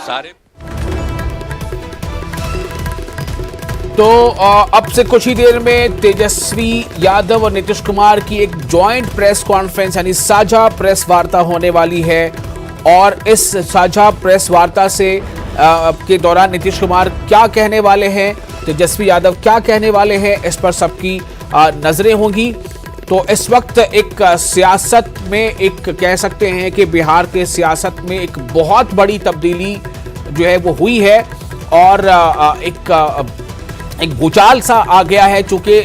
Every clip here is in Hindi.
सारे। तो अब से कुछ ही देर में तेजस्वी यादव और नीतीश कुमार की एक जॉइंट प्रेस कॉन्फ्रेंस यानी साझा प्रेस वार्ता होने वाली है और इस साझा प्रेस वार्ता से के दौरान नीतीश कुमार क्या कहने वाले हैं, तेजस्वी यादव क्या कहने वाले हैं, इस पर सबकी नजरें होंगी। तो इस वक्त एक सियासत में एक कह सकते हैं कि बिहार के सियासत में एक बहुत बड़ी तब्दीली जो है वो हुई है और एक भूचाल सा आ गया है, चूंकि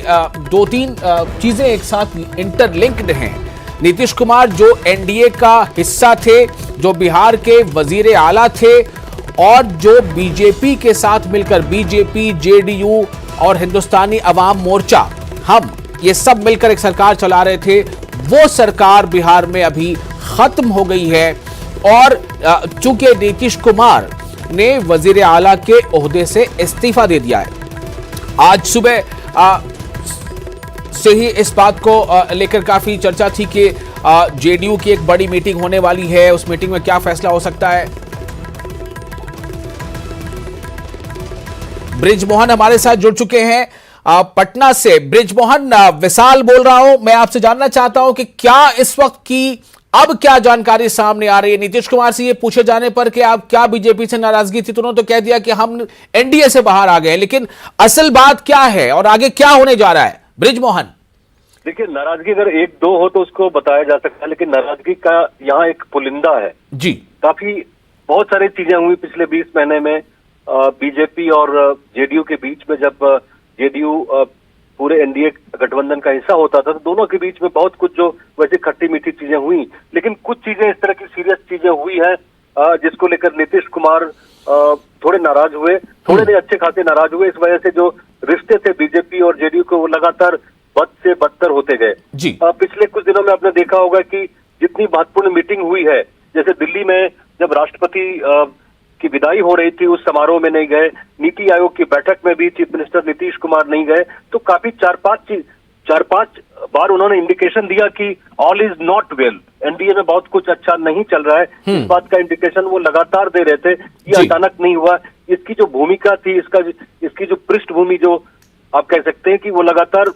दो तीन चीजें एक साथ इंटरलिंक्ड हैं। नीतीश कुमार जो एनडीए का हिस्सा थे, जो बिहार के वजीर आला थे और जो बीजेपी के साथ मिलकर बीजेपी, जेडीयू और हिंदुस्तानी अवाम मोर्चा, हम ये सब मिलकर एक सरकार चला रहे थे, वो सरकार बिहार में अभी खत्म हो गई है। और चूंकि नीतीश कुमार ने वजीर आला के ओहदे से इस्तीफा दे दिया है, आज सुबह से ही इस बात को लेकर काफी चर्चा थी कि जेडीयू की एक बड़ी मीटिंग होने वाली है, उस मीटिंग में क्या फैसला हो सकता है। ब्रिजमोहन हमारे साथ जुड़ चुके हैं पटना से। ब्रिजमोहन, विशाल बोल रहा हूं, मैं आपसे जानना चाहता हूं कि क्या इस वक्त की अब क्या जानकारी सामने आ रही है। नीतीश कुमार से ये पूछे जाने पर कि आप क्या बीजेपी से नाराजगी थी, तो उन्होंने तो कह दिया कि हम एनडीए से बाहर आ गए, लेकिन असल बात क्या है और आगे क्या होने जा रहा है। ब्रिजमोहन, देखिए, नाराजगी अगर एक दो हो तो उसको बताया जा सकता है, लेकिन नाराजगी का यहाँ एक पुलिंदा है जी। काफी बहुत सारी चीजें हुई पिछले 20 महीने में बीजेपी और जेडीयू के बीच में। जब जेडीयू पूरे एनडीए गठबंधन का हिस्सा होता था तो दोनों के बीच में बहुत कुछ जो वैसे खट्टी मीठी चीजें हुई, लेकिन कुछ चीजें इस तरह की सीरियस चीजें हुई हैं जिसको लेकर नीतीश कुमार थोड़े नाराज हुए, थोड़े नहीं अच्छे खासे नाराज हुए। इस वजह से जो रिश्ते थे बीजेपी और जेडीयू के वो लगातार बद से बदतर होते गए जी। पिछले कुछ दिनों में आपने देखा होगा कि जितनी महत्वपूर्ण मीटिंग हुई है, जैसे दिल्ली में जब राष्ट्रपति की विदाई हो रही थी उस समारोह में नहीं गए, नीति आयोग की बैठक में भी चीफ मिनिस्टर नीतीश कुमार नहीं गए, तो काफी चार पांच बार उन्होंने इंडिकेशन दिया कि all is not well, NDA में बहुत कुछ अच्छा नहीं चल रहा है। इस बात का इंडिकेशन वो लगातार दे रहे थे। ये अचानक नहीं हुआ, इसकी जो भूमिका थी, इसकी जो पृष्ठभूमि जो आप कह सकते हैं कि वो लगातार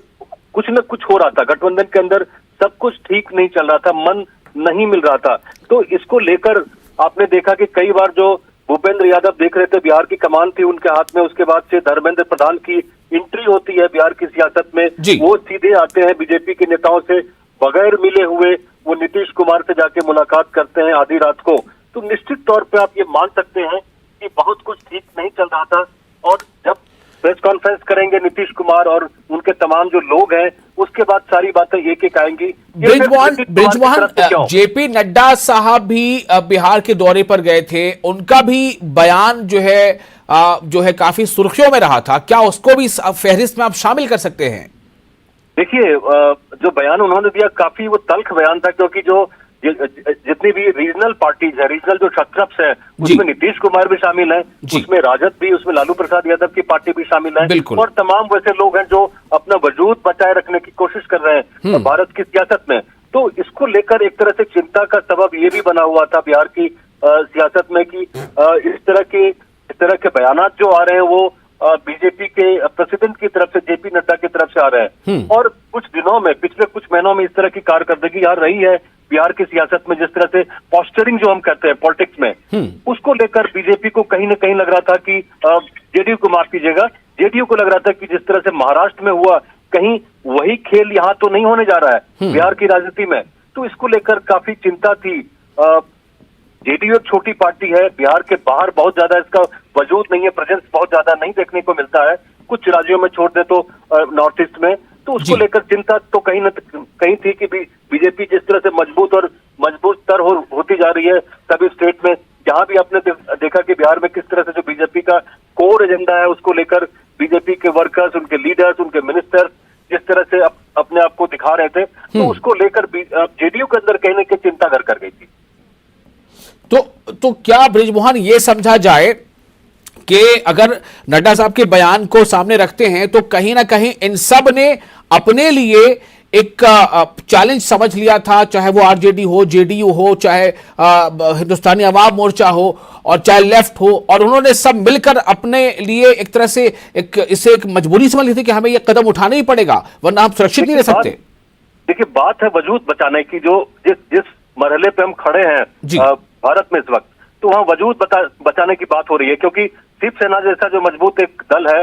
कुछ न कुछ हो रहा था गठबंधन के अंदर, सब कुछ ठीक नहीं चल रहा था, मन नहीं मिल रहा था। तो इसको लेकर आपने देखा कि कई बार जो भूपेंद्र यादव देख रहे थे, बिहार की कमान थी उनके हाथ में, उसके बाद से धर्मेंद्र प्रधान की एंट्री होती है बिहार की सियासत में, वो सीधे आते हैं बीजेपी के नेताओं से बगैर मिले हुए, वो नीतीश कुमार से जाके मुलाकात करते हैं आधी रात को। तो निश्चित तौर पे आप ये मान सकते हैं कि बहुत कुछ ठीक नहीं चल रहा था। और जब प्रेस कॉन्फ्रेंस करेंगे नीतीश कुमार और उनके तमाम जो लोग हैं, उसके बाद सारी बातें एक एक आएंगी। ब्रिजमोहन, जेपी नड्डा साहब भी बिहार के दौरे पर गए थे, उनका भी बयान जो है काफी सुर्खियों में रहा था, क्या उसको भी फहरिस्त में आप शामिल कर सकते हैं? देखिए, जो बयान उन्होंने दिया काफी वो तल्ख बयान था, क्योंकि जो जितनी भी रीजनल पार्टीज है, रीजनल जो क्षत्रप्स है, उसमें नीतीश कुमार भी शामिल है, उसमें राजद भी, उसमें लालू प्रसाद यादव की पार्टी भी शामिल है, और तमाम वैसे लोग हैं जो अपना वजूद बचाए रखने की कोशिश कर रहे हैं भारत की सियासत में। तो इसको लेकर एक तरह से चिंता का सबब ये भी बना हुआ था बिहार की सियासत में कि इस तरह के बयानात जो आ रहे हैं वो बीजेपी के प्रेसिडेंट की तरफ से, जेपी नड्डा की तरफ से आ रहे हैं। और कुछ दिनों में, पिछले कुछ महीनों में इस तरह की कारकर्दगी आ रही है बिहार की सियासत में, जिस तरह से पोस्चरिंग जो हम कहते हैं पॉलिटिक्स में, उसको लेकर बीजेपी को कहीं ना कहीं लग रहा था कि जेडीयू को माफ कीजिएगा, जेडीयू को लग रहा था कि जिस तरह से महाराष्ट्र में हुआ, कहीं वही खेल यहाँ तो नहीं होने जा रहा है बिहार की राजनीति में। तो इसको लेकर काफी चिंता थी। जेडीयू एक छोटी पार्टी है, बिहार के बाहर बहुत ज्यादा इसका वजूद नहीं है, प्रेजेंस बहुत ज्यादा नहीं देखने को मिलता है, कुछ राज्यों में छोड़ दे तो नॉर्थ ईस्ट में। तो उसको लेकर चिंता तो कहीं थी कि बीजेपी जिस तरह से मजबूत तर होती जा रही है सभी स्टेट में, जहां भी आपने देखा कि बिहार में किस तरह से जो बीजेपी का कोर एजेंडा है उसको लेकर बीजेपी के वर्कर्स, उनके लीडर्स, उनके मिनिस्टर जिस तरह से अपने आप को दिखा रहे थे, तो उसको लेकर जेडीयू के अंदर कहीं ना कहीं चिंता घर कर गई थी। तो क्या ब्रिजमोहन ये समझा जाए कि अगर नड्डा साहब के बयान को सामने रखते हैं तो कहीं ना कहीं इन सब ने अपने लिए एक चैलेंज समझ लिया था, चाहे वो आरजेडी हो, जेडीयू हो, चाहे हिंदुस्तानी अवाम मोर्चा हो और चाहे लेफ्ट हो, और उन्होंने सब मिलकर अपने लिए एक तरह से इसे एक मजबूरी समझ ली थी कि हमें ये कदम उठाना ही पड़ेगा वरना हम सुरक्षित नहीं रह सकते। देखिए, बात है वजूद बचाने की। जो जिस मरहले पे हम खड़े हैं भारत में इस वक्त, तो वहाँ वजूद बचाने की बात हो रही है, क्योंकि शिवसेना जैसा जो मजबूत एक दल है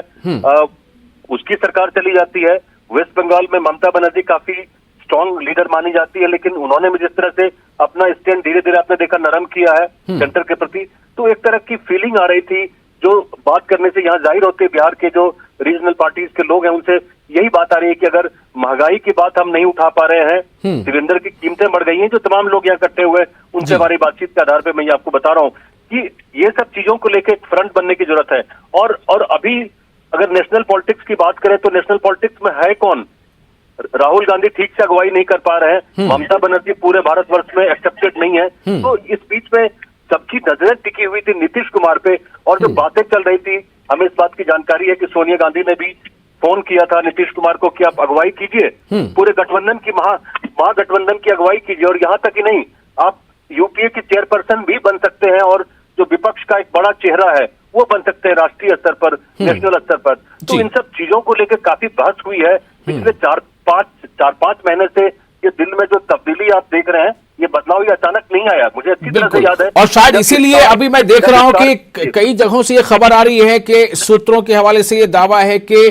उसकी सरकार चली जाती है। वेस्ट बंगाल में ममता बनर्जी काफी स्ट्रांग लीडर मानी जाती है, लेकिन उन्होंने भी जिस तरह से अपना स्टैंड धीरे धीरे आपने देखा नरम किया है सेंटर के प्रति, तो एक तरह की फीलिंग आ रही थी जो बात करने से यहाँ जाहिर होती है। बिहार के जो रीजनल पार्टीज के लोग हैं उनसे यही बात आ रही है कि अगर महंगाई की बात हम नहीं उठा पा रहे हैं, सिलेंडर की कीमतें बढ़ गई हैं, जो तमाम लोग यहाँ इकट्ठे हुए उनसे हमारी बातचीत के आधार पर मैं आपको बता रहा हूँ कि ये सब चीजों को लेकर एक फ्रंट बनने की जरूरत है। और अभी अगर नेशनल पॉलिटिक्स की बात करें तो नेशनल पॉलिटिक्स में है कौन? राहुल गांधी ठीक से अगुवाई नहीं कर पा रहे हैं, ममता बनर्जी पूरे भारतवर्ष में एक्सेप्टेड नहीं है, तो इस बीच में सबकी नजरें टिकी हुई थी नीतीश कुमार पे। और जो बातें चल रही थी, हमें इस बात की जानकारी है कि सोनिया गांधी ने भी फोन किया था नीतीश कुमार को कि आप अगुवाई कीजिए, पूरे गठबंधन की महागठबंधन की अगुवाई कीजिए, और यहाँ तक ही नहीं, आप यूपीए की चेयरपर्सन भी बन सकते हैं और जो विपक्ष का एक बड़ा चेहरा है वो बन सकते हैं राष्ट्रीय स्तर पर, नेशनल स्तर पर। तो इन सब चीजों को लेकर काफी बहस हुई है पिछले चार पांच महीने से। ये दिल में जो तब्दीली आप देख रहे हैं, ये बदलाव ये अचानक नहीं आया, मुझे अच्छी तरह से याद है। और शायद इसीलिए अभी मैं देख रहा हूं कि कई जगहों से ये खबर आ रही है कि सूत्रों के हवाले से ये दावा है कि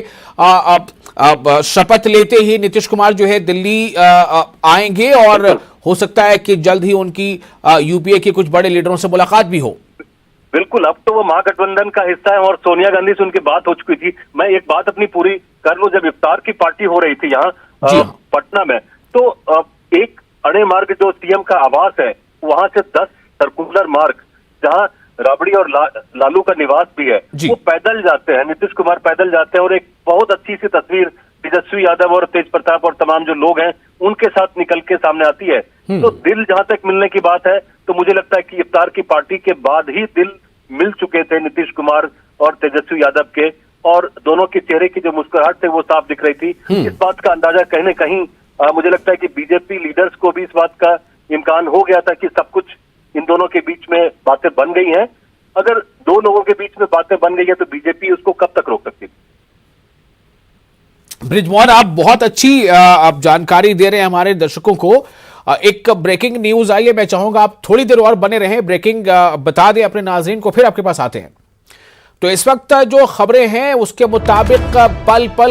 शपथ लेते ही नीतीश कुमार जो है दिल्ली आएंगे और हो सकता है कि जल्द ही उनकी यूपीए के कुछ बड़े लीडरों से मुलाकात भी हो। बिल्कुल, अब तो वो महागठबंधन का हिस्सा है और सोनिया गांधी से उनकी बात हो चुकी थी। मैं एक बात अपनी पूरी कर लूं, जब इफ्तार की पार्टी हो रही थी यहाँ पटना में, तो एक अड़े मार्ग जो सीएम का आवास है वहां से 10 सर्कुलर मार्ग जहां राबड़ी और लालू का निवास भी है, वो पैदल जाते हैं, नीतीश कुमार पैदल जाते हैं, और एक बहुत अच्छी सी तस्वीर तेजस्वी यादव और तेज प्रताप और तमाम जो लोग हैं उनके साथ निकल के सामने आती है। तो दिल जहां तक मिलने की बात है, तो मुझे लगता है कि इफ्तार की पार्टी के बाद ही दिल मिल चुके थे नीतीश कुमार और तेजस्वी यादव के, और दोनों के चेहरे की जो मुस्कुराहट थी वो साफ दिख रही थी। इस बात का अंदाजा कहीं न कहीं मुझे लगता है कि बीजेपी लीडर्स को भी इस बात का इम्कान हो गया था कि सब कुछ इन दोनों के बीच में बातें बन गई हैं। अगर दो लोगों के बीच में बातें बन गई है तो बीजेपी उसको कब तक रोक सकती है? बृजमोहन, आप बहुत अच्छी आप जानकारी दे रहे हैं हमारे दर्शकों को। एक ब्रेकिंग न्यूज आई है, मैं चाहूंगा आप थोड़ी देर और बने रहें, ब्रेकिंग बता दें अपने नाज़रीन को, फिर आपके पास आते हैं। तो इस वक्त जो खबरें हैं उसके मुताबिक पल पल